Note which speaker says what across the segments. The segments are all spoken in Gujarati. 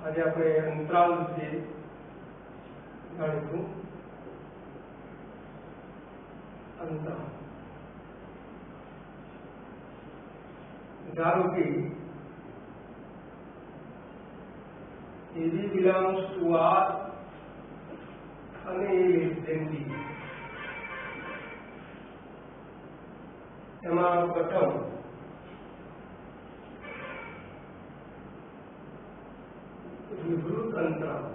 Speaker 1: આજે આપણે અંતરાલ વિશે જાણીશું. અંતરાલ ધારો કે AB belongs to R અને A less than B. એમાં પ્રથમ વિવૃત અંતરાલ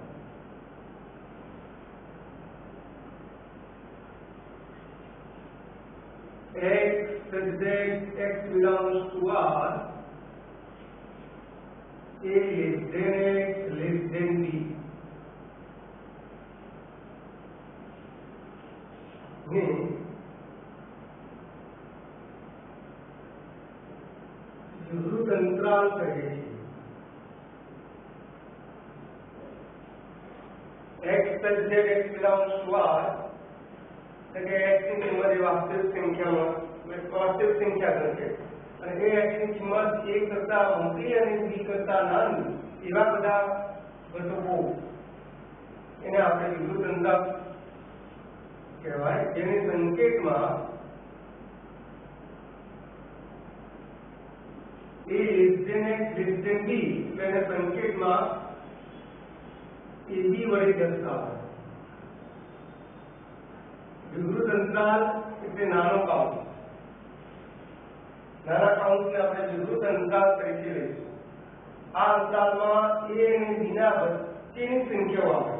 Speaker 1: x such that x belongs to R, A less than x less than B. ને વિવૃત અંતરાલ કહે છે. x such that x belongs to R એટલે x ની કિંમત એ વાસ્તવિક સંખ્યામાં વાસ્તવિક સંખ્યા ગણશે અને એ x ની કિંમત a કરતા મોટી અને b કરતા નાની એવા બધા ઘટકો એને આપણે વિવૃત અંતરાલ કહેવાય, જેને સંકેતમાં a less than x less than b એટલે સંકેતમાં AB વડે દર્શાવાય. વિવૃત અંતરાલ એટલે નાનો કાઉન્ટ. નાના કાઉન્ટને આપણે વિવૃત અંતરાલ તરીકે લઈશું. આ અંતરાલમાં a અને b ના વચ્ચેની સંખ્યાઓ આવે.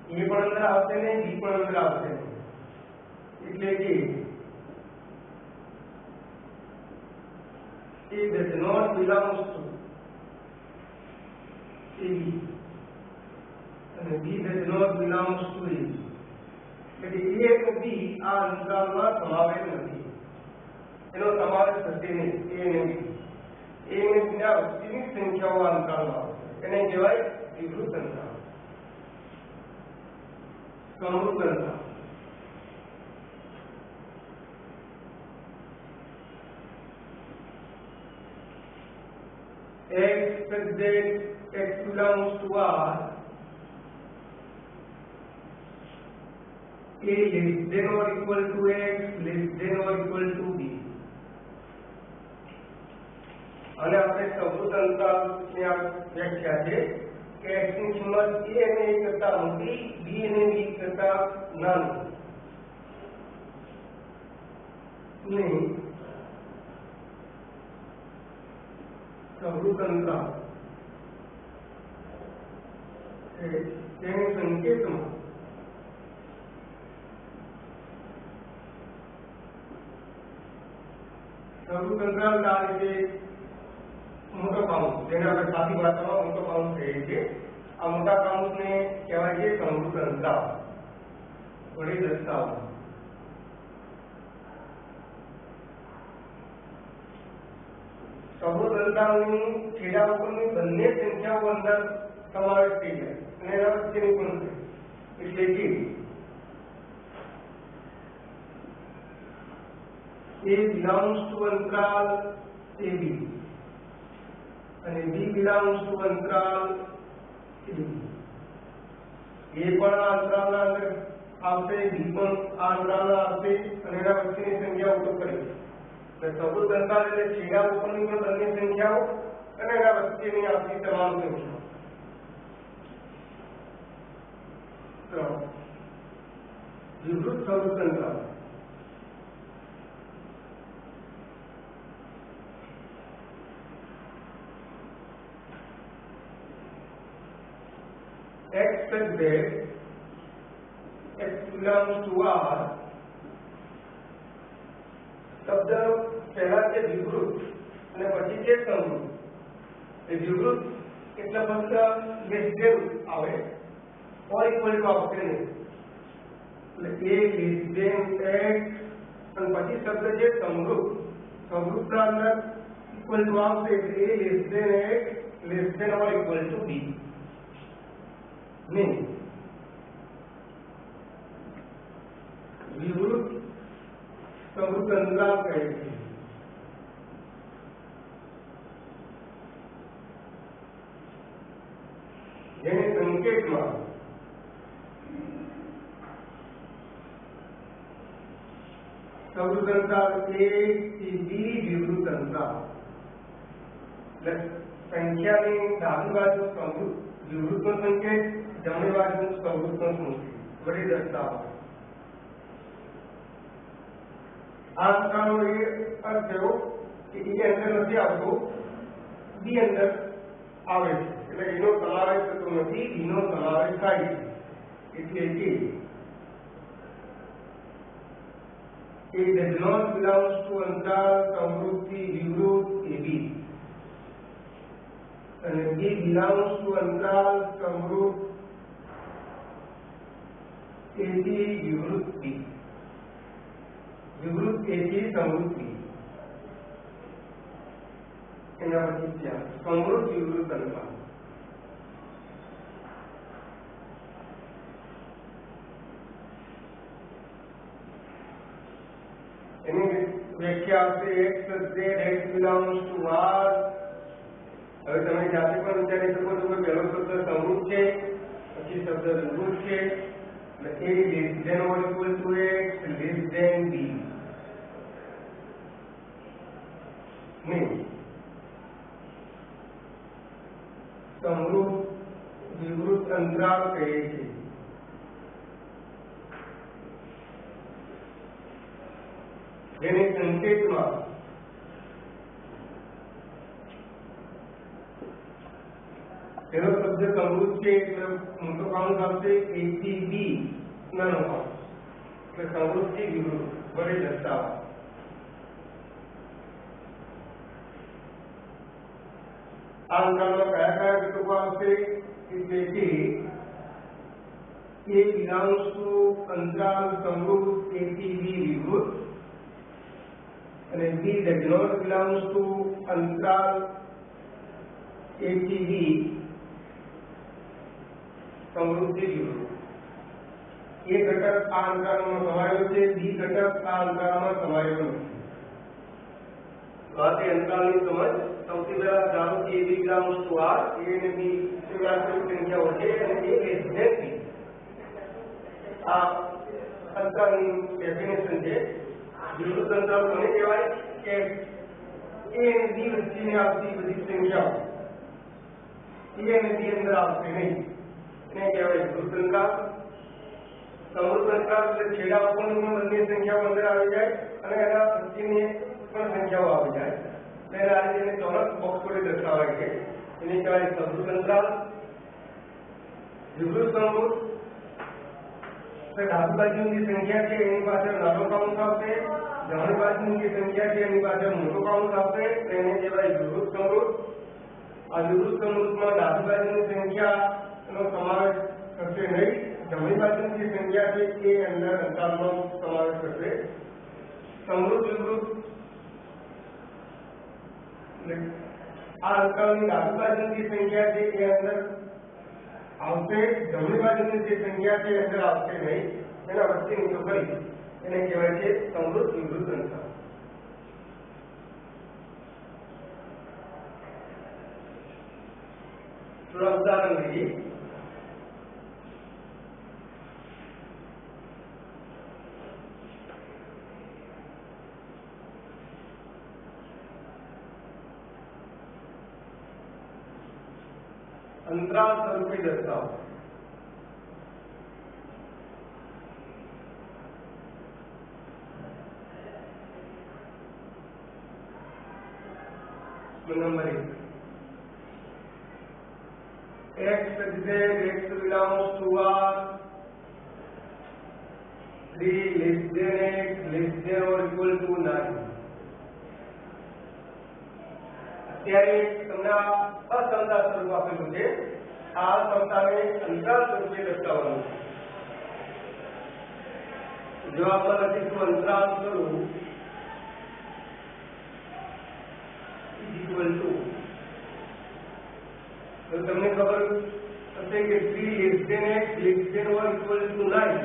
Speaker 1: a પણ અંદર આવશે ને b પણ અંદર આવશે, એટલે કે a does not belongs to AB અને B does not belongs to A. એટલે A અને B આ અંતરાલમાં સમાવેશ નથી, એનો સમાવેશ થશે નહીં. A અને B ના વચ્ચેની સંખ્યાઓ આ અંતરાલમાં આવશે, એને કહેવાય વિવૃત અંતરાલ. સમરૂપ અંતરાલ x such that x belongs to R, A less than or equal to x less than or equal to B. અને આપણે સમરૂપ અંતરાલની આ વ્યાખ્યા છે કે x ની કિંમત a અને a કરતા મોટી, b અને b કરતા નાની ને સમરૂપ અંતરાલ તેને સંકેતમાં સમરૂપ અંતરાલ આ રીતે મોટો કાઉન્સ, જેને આપણે સાદી ભાષામાં મોટો કાઉન્સ કહીએ છીએ, આ મોટા કાઉન્સને કહેવાય છે સમરૂપ અંતરાલ વડે દર્શાવવું. સમરૂપ અંતરાલની છેડા ઉપરની બંને સંખ્યાઓ અંદર સમાવેશ થઈ જાય અને એના વચ્ચેની પણ થાય, એટલે કે A belongs to અંતરાલ AB અને B belongs to અંતરાલ AB. A પણ આ અંતરાલના અંદર આવશે, B પણ આ અંતરાલના આવશે અને એના વચ્ચેની સંખ્યા ઉત્પન્ન કરી. સમરૂપ અંતરાલ એટલે છેડા ઉપરની પણ બંને સંખ્યાઓ અને એના વચ્ચેની આવતી તમામ સંખ્યાઓ. તો વિવૃત સમરૂપ અંતરાલ x such that x belongs to R. શબ્દ પહેલા છે વિવૃત અને પછી છે સમરૂપ. એ વિવૃત એટલે ફક્ત લેસ ધેન આવે, ઓર ઇક્વલ ટુ આવશે નહીં. એટલે a less than x અને પછી શબ્દ છે સમરૂપ. સમરૂપના અંદર ઇક્વલ ટુ આવશે એટલે a less than x less than or equal to b. नहीं विवृत समरूप अंतराल कहे છે. સંકેતમાં સૌર અંતરાલ A થી B વિવૃત અંતરાલ એટલે સંખ્યાની ડાબી બાજુ વિવૃતનો સંકેત, જમણી બાજુ સંવૃતનો સંકેત વડે દર્શાવો. આ અંતરાલનો એ અર્થ થયો કે એ અંદર નથી આવતો, બી અંદર આવે છે, એટલે એનો સમાવેશ થતો નથી, બીનો સમાવેશ થાય છે. એટલે કે it does not belongs to અંતરાલ સંવૃત્તિ વિવૃત AB અને B belongs to અંતરાલ સંવૃત A થી વિવૃત B, વિવૃત A થી સંવૃત B. એના પછી ત્યાં સંવૃત વિવૃત અંતરાલ. એની વ્યાખ્યા આવશે x z x belongs to R. હવે તમે જાતે પણ વિચારી શકો છો કે પહેલો શબ્દ સંવૃત છે, પછી શબ્દ વિવૃત છે, એટલે A less than or equal to x less than B. નહીં, સંવૃત વિવૃત અંતરાલ કહે છે. જેને સંકેતમાં પહેલો શબ્દ સંવૃત છે એટલે મોટો કાઉન્સ આવશે A થી B, નાનો કાઉન્સ, એટલે સંવૃત થી વિવૃત વડે દર્શાવો. આ અંતરાલમાં કયા કયા ઘટકો આવશે? એટલે કે A belongs to અંતરાલ સંવૃત A થી B વિવૃત અને B does not belongs to અંતરાલ A થી B સંવૃત થી વિવૃત. A ઘટક આ અંતરાલમાં સમાયેલો છે, B ઘટક આ અંતરાલમાં સમાયેલો નથી. તો આ તે અંતરાલની સમજ. સૌથી પહેલા જાણો કે A belongs to R, A અને B એ વાસ્તવિક સંખ્યાઓ છે અને A less than B આ અંતરાલની ડેફિનેશન છે. વિવૃત અંતરાલ કોને કહેવાય? કે A અને B વચ્ચેની આવતી બધી સંખ્યાઓ A અને B અંદર આવશે નહીં, એને કહેવાય વિવૃત અંતરાલ. સંવૃત અંતરાલ એટલે છેડા ઉપરની બંને સંખ્યાઓ અંદર આવી જાય અને એના વચ્ચેની પણ સંખ્યાઓ આવી જાય. એટલે આ રીતે ચોરસ બોક્સ વડે દર્શાવાય છે, એને કહેવાય સંવૃત અંતરાલ. વિવૃત સંવૃત ડાબી બાજુની જે સંખ્યા છે એની પાછળ નાનો કાઉન્સ આવશે, જમણી બાજુની જે સંખ્યા છે એની પાછળ મોટો કાઉન્સ આવશે, એને કહેવાય વિવૃત સંવૃત. આ વિવૃત સંવૃતમાં ડાબી બાજુની સંખ્યાનો સમાવેશ થશે નહીં, જમણી બાજુની જે સંખ્યા છે એ અંદર અંતરાલનો સમાવેશ થશે. સંવૃત વિવૃત આ અંતરાલની ડાબી બાજુની જે સંખ્યા છે એ અંદર આવશે, જમણી બાજુની જે સંખ્યા છે અંદર આવશે નહીં, એના વચ્ચેની તો કરી એને કહેવાય છે સંવૃત વિવૃત અંતરાલ. થોડા ઉદાહરણ લઈએ. अंतराल स्वरूपे दर्शाओ. Number 1 x z x belongs to R, 3 less than x less than or equal to 9. અત્યારે તમને અસમતા સ્વરૂપ આપેલું છે, આ અસમતાને અંતરાલ સ્વરૂપે દર્શાવવાનું છે. જવાબમાં લખીશું અંતરાલ સ્વરૂપ ઇક્વલ ટુ, તો તમને ખબર હશે કે 3 less than x less than or equal to 9.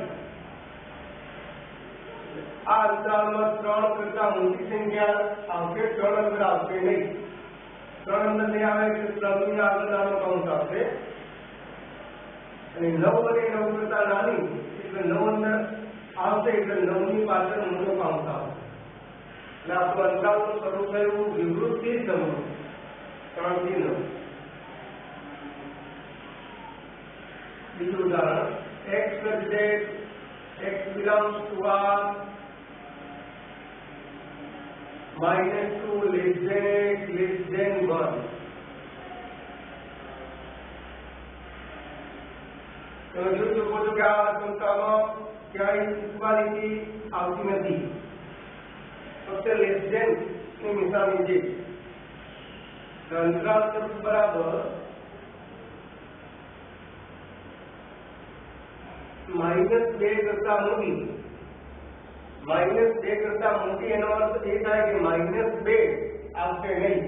Speaker 1: આ અંતરાલમાં 3 કરતા મોટી સંખ્યા આવશે, 3 અંદર આવશે નહીં. 3 અંદર નહીં આવે એટલે 3 ની આગળ નાનો કાઉન્સ આવશે. અને 9 અને 9 કરતા નાની એટલે 9 અંદર આવશે એટલે 9 ની પાછળ મોટો કાઉન્ટ આવશે. એટલે આપણું અંતરાલનું શરૂ થયું વિવૃતથી સમૂહ 3 થી 9. બીજું ઉદાહરણ x plus z x belongs to R -2 less than x less than 1. તમે જોઈ શકો છો કે આ સંખ્યામાં ક્યાંય ઇક્વાલિટી આવતી નથી, ફક્ત લેસ ધેન ની નિશાની છે. અંતરાલ સ્વરૂપ બરાબર -2 કરતા મોટી, -2 કરતા મોટી એનો અર્થ એ થાય કે -2 આવશે નહીં,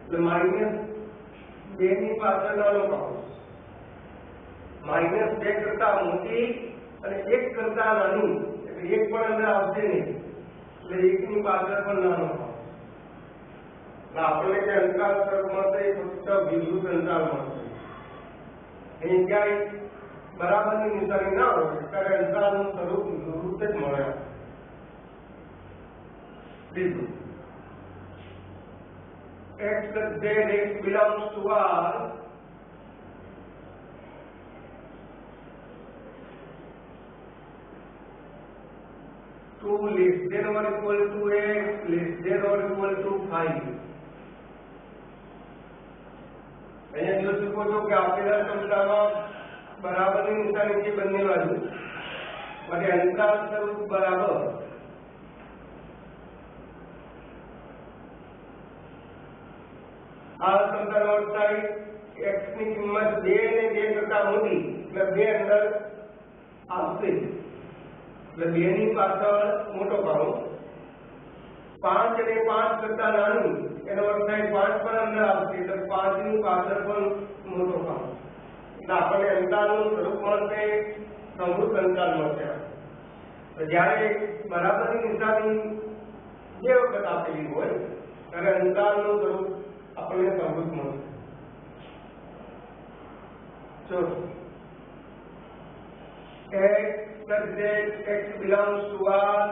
Speaker 1: એટલે -2 ની પાછળ નાનો કાઉન્ટ, -2 કરતા મોટી અને 1 કરતા નાની એટલે 1 પણ અંદર આવશે નહીં, એટલે 1 ની પાછળ પણ નાનો કાઉન્ટ. આપણે જે અંતરાલ સ્વરૂપ મળશે એ ફક્ત વિવૃત અંતરાલ મળશે. અહીં ક્યાંય બરાબરની નિશાની ના હોય ત્યારે અંતરાલનું સ્વરૂપ વિવૃત જ મળે. બીજું x plus z x belongs to R two less than or equal to x less than or equal to 5. અહીંયા જોઈ શકો છો કે આપેલા સમીકરણમાં બરાબરની નિશાની છે બંને બાજુ, માટે અંતરાલ સ્વરૂપ બરાબર આ સમીકરણ થાય x ની કિંમત 2 ને 2 કરતા મોટી એટલે 2 અંદર આવશે, એટલે 2 ની પાછળ મોટો કાઉન્ટ, 5 અને 5 કરતા નાનું એનો અર્થ થાય 5 પણ અંદર આવશે એટલે 5 ની પાછળ પણ મોટો કાઉન્ટ. એટલે આપણને અંતરાલનું સ્વરૂપ મળશે સમૃદ્ધ અંતરાલ મળશે. જ્યારે બરાબરની નિશાની 2 વખત આપેલી હોય ત્યારે અંતરાલનું સ્વરૂપ આપણને સમૃદ્ધ મળશે. જો x plus z x belongs to R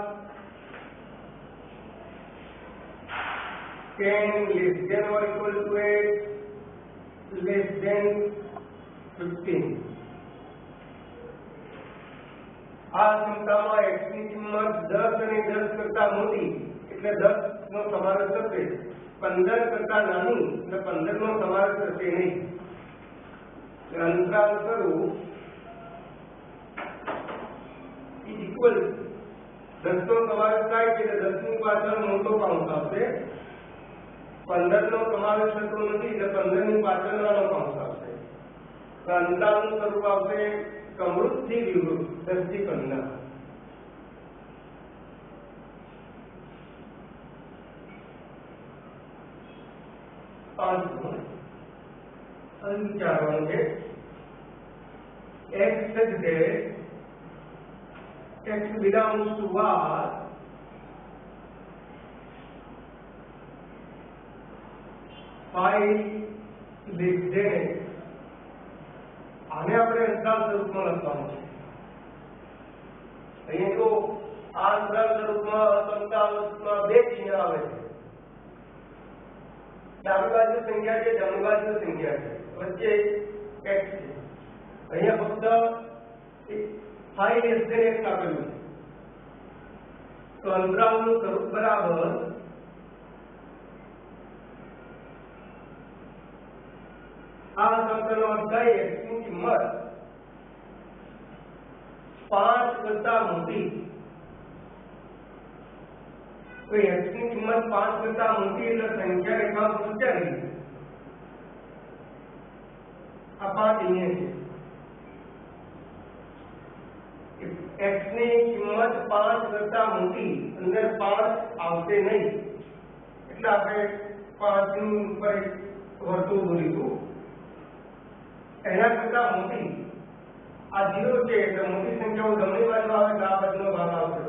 Speaker 1: 10 less than or equal to 8 less than 15. આ સંખ્યામાં x ની કિંમત 10 અને 10 કરતા મોટી એટલે 10 નો સમાવેશ થશે, 15 કરતા નાની એટલે 15 નો સમાવેશ થશે નહીં. અંતરાલ સ્વરૂપ ઇક્વલ 10 નો સમાવેશ થાય છે એટલે 10 ની પાછળ મોટો કાઉન્ટ આવશે, 15 નો સમાવેશ થતો નથી એટલે 15 ની પાછળ નાનો કાઉન્ટ આવશે. અંતરાલનું સ્વરૂપ આવશે સમૃદ્ધ થી વિવૃત 10 થી 15. વિચારવાનું છે x plus z x belongs to R 5 less than x. આને આપણે અંતરાલ સ્વરૂપમાં લખવાનું છે. અહીંયા જો આ અંતરાલ સ્વરૂપમાં અસમતામાં 2 ચિહ્ન આવે છે, ડાબી બાજુ સંખ્યા છે, જમણી બાજુ સંખ્યા છે, વચ્ચે x છે. અહીંયા ફક્ત 5 less than x આપેલું છે, તો અંતરાલનું સ્વરૂપ બરાબર આ સંકલનનો અર્થ થાય x ની કિંમત 5 કરતા મોટી, તો x ની કિંમત 5 કરતા મોટી એટલે સંખ્યા રેખા ઊંચા ગઈ. આ 5 અહીંયા છે, x ની કિંમત 5 કરતા મોટી અંદર 5 આવશે નહીં એટલે આપણે 5 ની ઉપર વર્તુળ દોરીશું. એના કરતા મોટી આ 0 છે એટલે મોટી સંખ્યાઓ જમણી બાજુ આવે તો આ બાજુનો ભાગ આવશે.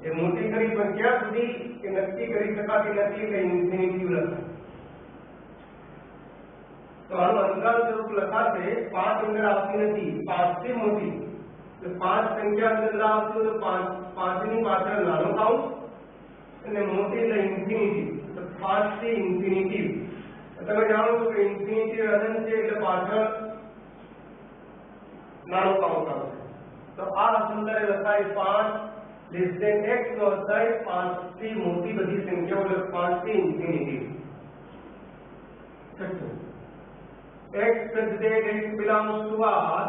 Speaker 1: એ મોટી કરી પણ ક્યાં સુધી એ નક્કી કરી શકાતી નથી એટલે ઇન્ફિનિટી લખાય. તો તો આનું અંતરાલ સ્વરૂપ લખાશે 5 અંદર આવતી નથી, 5 થી મોટી, તો 5 સંખ્યા અંદર આવતી હોય તો 5 ની પાછળ નાનો કાઉન્ટ અને મોટી એટલે ઇન્ફિનિટી, તો 5 થી ઇન્ફિનિટી. તમે જાણો છો કે ઇન્ફિનિટી અનંત છે એટલે પાછળ નાનો કાઉન્ટ આવશે. તો આ અસંતરે લખાય 5 લેસ ધેન x નો અર્થ થાય 5 થી મોટી બધી સંખ્યાઓ એટલે 5 થી infinity. x such that x belongs to R,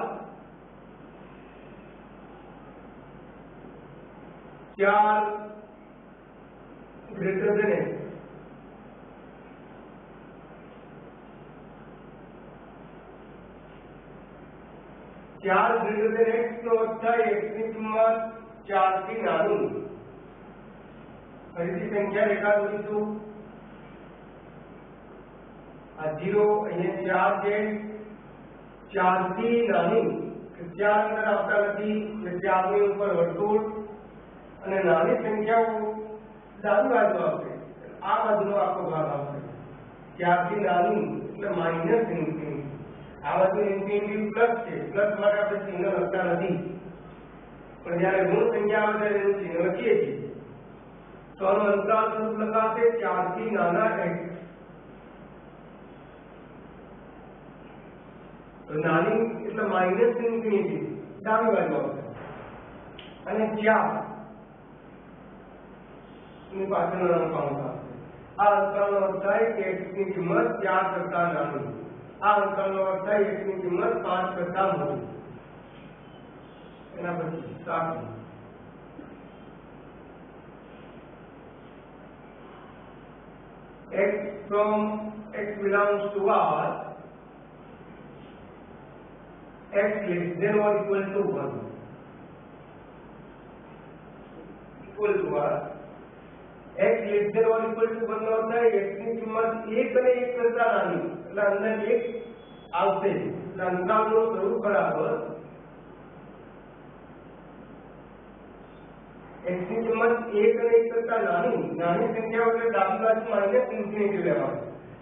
Speaker 1: 4 greater than x. चार ग्रेटर देन एक्स નો અર્થ થાય x ની કિંમત 4 થી નાની. ફરીથી સંખ્યા રેખા દોરીશું. આ 0 અહીંયા 4 છે, 4 થી નાની, 4 અંદર આવતા નથી એટલે 4 ની ઉપર વર્તુળ અને નાની સંખ્યાઓ ડાબી બાજુ આવશે, આ બાજુનો આખો ભાગ આવશે. 4 થી નાની એટલે માઇનસ ઇન્ફિનિટી. આ બાજુ ઇન્ફિનિટી પ્લસ છે, પ્લસ માટે આપણે ચિહ્ન લખતા નથી, પણ જ્યારે ઋણ સંખ્યા આવે ત્યારે એનું ચિહ્ન લખીએ છીએ. તો આનું અંતરાલ સ્વરૂપ લખાશે 4 થી નાના x. તો નાની એટલે માઇનસ ઇન્ફિનિટી ડાબી બાજુ આવશે અને 4 ની પાછળનો નાનો કાઉન્ટ આવશે. આ અંતરાલનો અર્થ થાય કે x ની કિંમત 4 કરતા નાની. આ અંતરનો અર્થ થાય x ની કિંમત 5 કરતા મોટી. એના પછી 7 x from x belongs to R, x less than or equal to 1, equal to R. x less than or equal to 1 નો અર્થ થાય x ની કિંમત 1 અને 1 કરતા નાની, એટલે અંદર 1 આવશે. એટલે અંતરાલનું સ્વરૂપ બરાબર x ની કિંમત 1 અને 1 કરતા નાની, નાની સંખ્યાઓ એટલે ડાબી બાજુ માઇનસ ઇન્ફિનિટી લેવાનું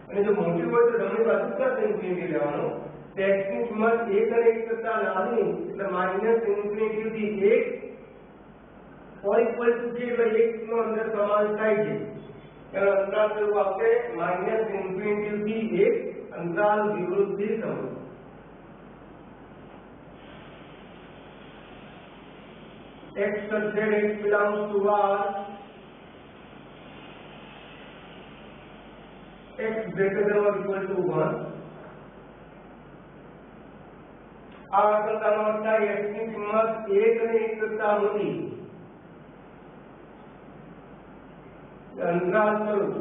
Speaker 1: અને જો મોટી હોય તો જમણી બાજુ પ્લસ ઇન્ફિનિટી લેવાનું. તો x ની કિંમત 1 અને 1 કરતા નાની એટલે માઇનસ ઇન્ફિનિટી થી 1 or equal to 3 એટલે 1 નો અંદર સમાવેશ થાય છે. એનો અંતરાલ સ્વરૂપ આવશે માઇનસ ઇન્ફિનિટી થી 1, અંતરાલ વિવૃત થી સમૂહ. x such that x belongs to R, x greater than or equal to 1. આ અસંખ્યાનો અર્થ થાય x ની કિંમત 1 અને 1 કરતા મોટી. અંતરાલ સ્વરૂપ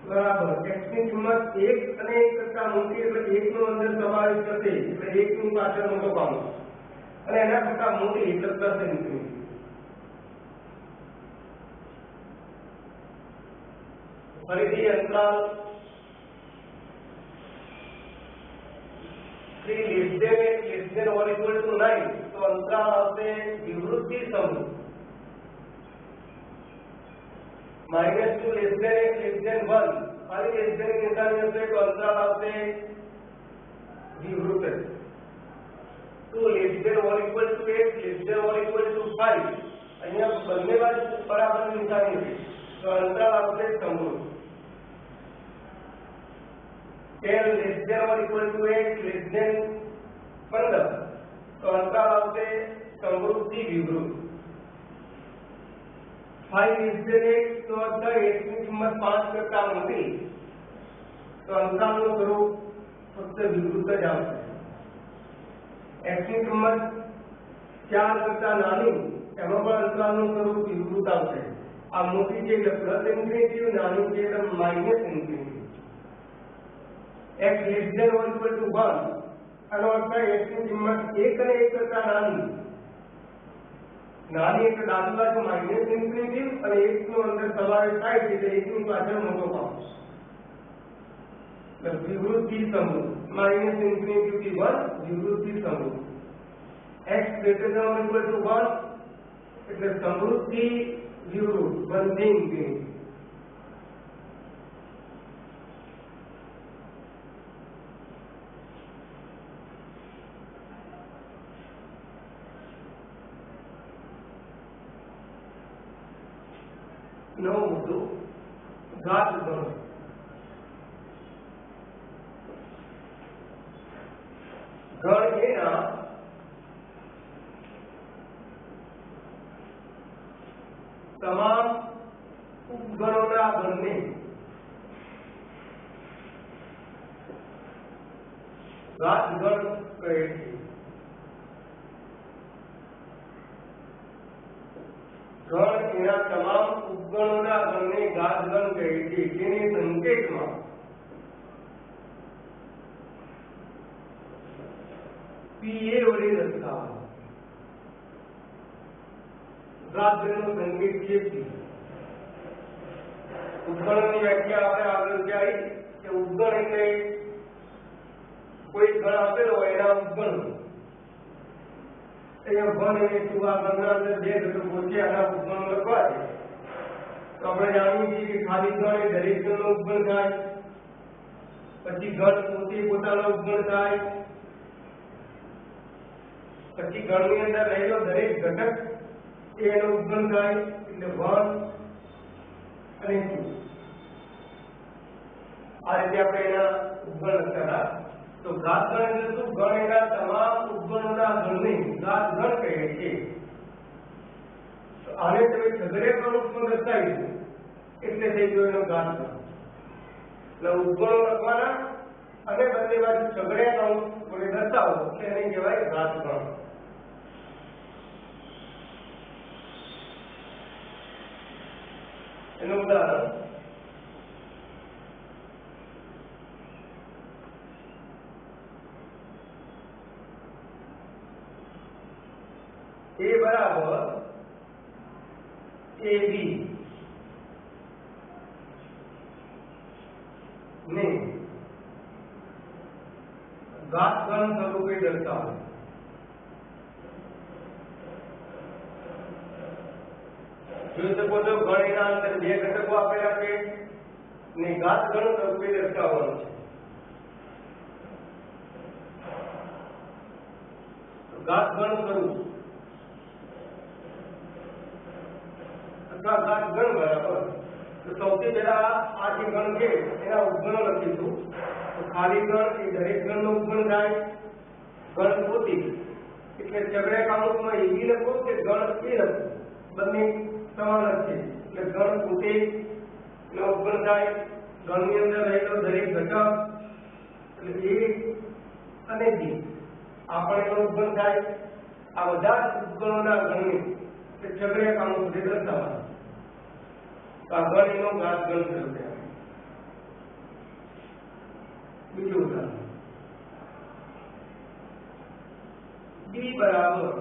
Speaker 1: બરાબર x ની કિંમત 1 અને 1 કરતા મોટી એટલે 1 નો અંદર સમાવેશ થશે એટલે 1 ની પાછળ મોટો કાઉન્ટ અને એના કરતા મોટી એટલે પ્લસ ઇન્ફિનિટી. ફરીથી અંતરાલ 3 less than or equal to 9, તો અંતરાલ આવશે વિવૃદ્ધિ સમૂહ. -2 less than 1, ખાલી લેસ ધેન નિશાની હશે તો અંતરાલ આવશે વિવૃત. 2 less than or equal to 8, less than or equal to 5, અહીંયા બંને બાજુ બરાબર નિશાની છે તો અંતરાલ આવશે સમૃદ્ધ. 10 less than or equal to 8, less than 15, તો અંતરાલ આવશે સમૃદ્ધિ વિવૃત. 5 less than 8 તો અર્થ x ની કિંમત 5 કરતા મોટી, તો અંતરાલનું સ્વરૂપ ફક્ત વિવૃત જ આવશે. x ની કિંમત 4 કરતા નાની, એમાં પણ અંતરાલનું સ્વરૂપ વિવૃત આવશે. આ મોટી છે એટલે પ્લસ ઇન્ફિનિટી, નાની છે એટલે minus infinity. x less than or equal to 1, આનો અર્થ થાય x ની કિંમત 1 અને 1 કરતા નાની, નાની એટલે ડાબી બાજુ માઇનસ ઇન્ફિનિટી અને 1 નો અંદર સમાવેશ થાય છે એટલે 1 ની પાછળ મોટો કાઉન્ટ. એટલે વિવૃદ્ધિ સમૂહ માઇનસ ઇન્ફિનિટી થી 1 વિવૃદ્ધિ સમૂહ. x greater than or equal to 1 એટલે સમૃદ્ધિ વિવૃત 1 થી ઇન્ફિનિટી. 8 નવો મુદ્દો ઘાત ગણ. ગણ એના તમામ ઉપગણોના ગણને ઘાત ગણ કહે છે. ગણ એના તમામ ઉપગણોના ગણને ઘાત ગણ કહે છે, જેને સંકેતમાં પીએ વડે દર્શાવો. ઘાત ગણનો સંકેત છે પી. ઉપગણની વ્યાખ્યા આપણે આગળ જાઈ કે ઉપગણ એટલે કોઈ ગણ આપેલો હોય એના ઉપગણ. અહીંયા ગણ એટલે શું? આ ગણના અંદર બે ઘટકો છે, આના ઉપગણ લખવા છે. તો આપણે જાણીએ છીએ કે ખાલી ગણ એ દરેક ગણનો ઉપગણ થાય. પછી ગણ પોતે પોતાનો ઉપગણ થાય. પછી ગણની અંદર રહેલો દરેક ઘટક એનો ઉપગણ થાય, એટલે 1 અને 2. આ રીતે આપણે એના ઉપગણ લખતા હતા. તો ઘાત ગણ એટલે શું? ગણ એના તમામ ઉપગણોના ગણને ઘાત ગણ કહે છે. તો આને તમે છગડીયા કૌંસમાં દર્શાવીશું એટલે થઈ ગયો એનો ઘાત ગણ. એટલે ઉપગણો લખવાના અને બંને બાજુ છગડીયા કૌંસ વડે દર્શાવો એટલે એને કહેવાય ઘાત ગણ. એનું ઉદાહરણ a બરાબર ab ને ઘાત ગણ સ્વરૂપે દર્શાવો. જોઈ શકો છો ગણ એના અંદર બે ઘટકો આપેલા છે ને ઘાત ગણ સ્વરૂપે દર્શાવવાનું છે. ઘાત ગણ સ્વરૂપ અથવા ઘાત ગણ બરાબર. તો સૌથી પહેલા આ જે ગણ છે એના ઉપગણો લખીશું. તો ખાલી ગણ એ દરેક ગણનો ઉપગણ થાય. ગણ પોતે એટલે છગડીયા કૌંસમાં એવી લખો કે ગણ એ લખો, બંને સમાન જ છે. એટલે ગણ પોતે એનો ઉપગણ થાય. ગણની અંદર રહેલો દરેક ઘટક એટલે a અને b આ પણ એનો ઉપગણ થાય. આ બધા જ ઉપગણોના ગણને છગડીયા કૌંસ વડે દર્શાવવાના. તો આ ગણ એનો ઘાત ગણ થયો છે. બીજું ઉદાહરણ b બરાબર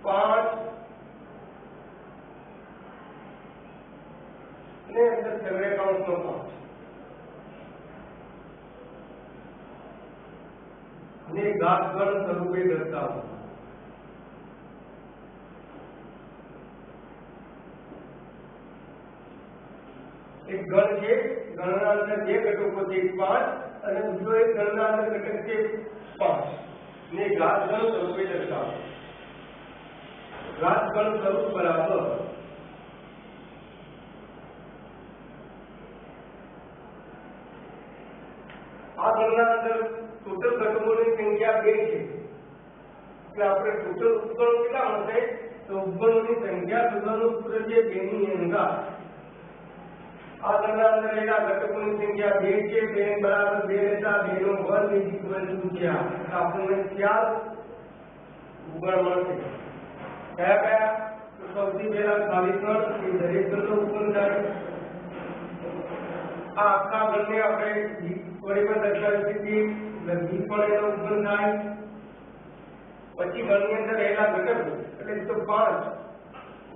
Speaker 1: 5 ને અંદર છગડીયા કૌંસનો 5 ને ઘાત ગણ સ્વરૂપે દર્શાવો. એક ગણ છે, ગણના અંદર બે ઘટકો છે 5 અને બીજો એક ગણના અંદર ઘટક છે 5 ને ઘાત ગણ સ્વરૂપે દર્શાવો. ઘાત ગણ સ્વરૂપ બરાબર આ ગણના અંદર ટોટલ ઘટકોની સંખ્યા 2 છે. એટલે આપણે ટોટલ ઉપગણો કેટલા મળશે? તો ઉપગણોની સંખ્યા શોધવાનું સૂત્ર છે 2 ની ઘાત. આ ગણના અંદર રહેલા ઘટકોની સંખ્યા 2 છે. 2 બરાબર 2 લેતા 2 નો વર્ગ ઇક્વલ ટુ 4. આપણને 4 ઉપગણ મળશે. કયા કયા? તો સૌથી પહેલા ખાલી ગણ એ દરેક ગણનો ઉપગણ થાય. આ આખા ગણને આપણે વડે પણ દર્શાવી શકીએ એટલે b પણ એનો ઉપગણ થાય. પછી ગણની અંદર રહેલા ઘટકો એટલે તો 5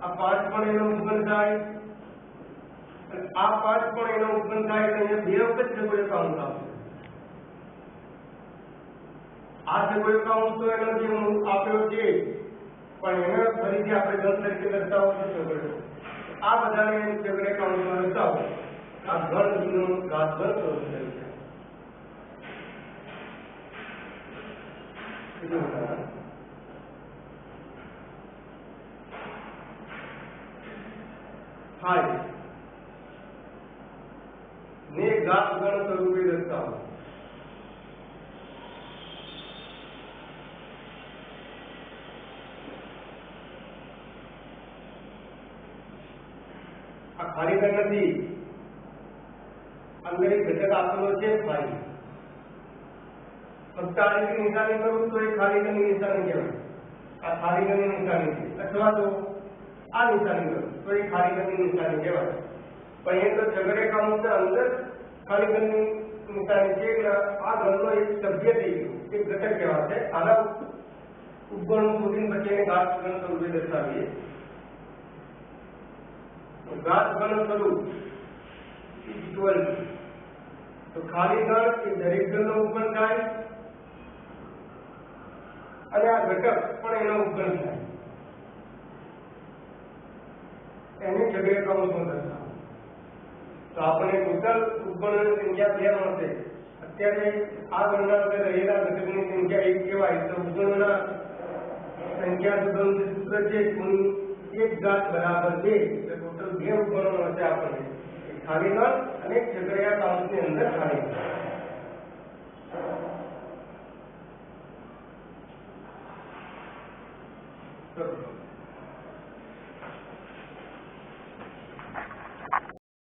Speaker 1: આ 5 પણ એનો ઉપગણ થાય. આ 5 પણ એનો ઉપગણ થાય એટલે અહીંયા 2 વખત છગડીયો કૌંસ આવશે. આ છગડીયો કૌંસ તો એનો જે આપ્યો છે પણ એને ફરીથી આપણે ગણ તરીકે દર્શાવવો છે છગડીયો. આ બધાને છગડીયા કૌંસમાં દર્શાવો. આ ગણનો ઘાત ગણ સ્વરૂપ થયું છે. ખાલી ને ઘાત ગણ સ્વરૂપે દર્શાવો. આ ખાલી ગણ નથી, અંદર એક ઘટક આપેલો છે ખાલી. ફક્ત આ રીતે નિશાની કરું તો એ ખાલી ગણની નિશાની કહેવાય. આ ખાલી ગણની નિશાની છે, અથવા તો આ નિશાની કરું તો એ ખાલી ગણની નિશાની કહેવાય. પણ એ તો છગડેખાની અંદર ખાલી ગણની નિશાની છે એટલે આ ગણનો એક સભ્ય થઈ ગયો, એક ઘટક કહેવાશે. આના ઉપગણ શોધીને પછી એને ઘાત ગણ સ્વરૂપે દર્શાવીએ. ઘાત ગણ સ્વરૂપ ઇક્વલ તો ખાલી ગણ એ દરેક ગણનો ઉપગણ થાય અને આ ઘટક પણ એનો ઉપગણ થાય. એને છગડેખામાં દર્શાવો તો આપણે ટોટલ ઉપગણોની સંખ્યા 2 મળશે. અત્યારે આ ગણના અંદર રહેલા ઘટકની સંખ્યા 1 કહેવાય તો ઉપગણોના સંખ્યા શોધવાનું સૂત્ર છે કુલ 1 ઘાત બરાબર 2. એટલે ટોટલ 2 ઉપગણો મળશે આપણને, એક ખાલી ગણ અને એક છગડીયા કૌંસની અંદર ખાલી ગણ.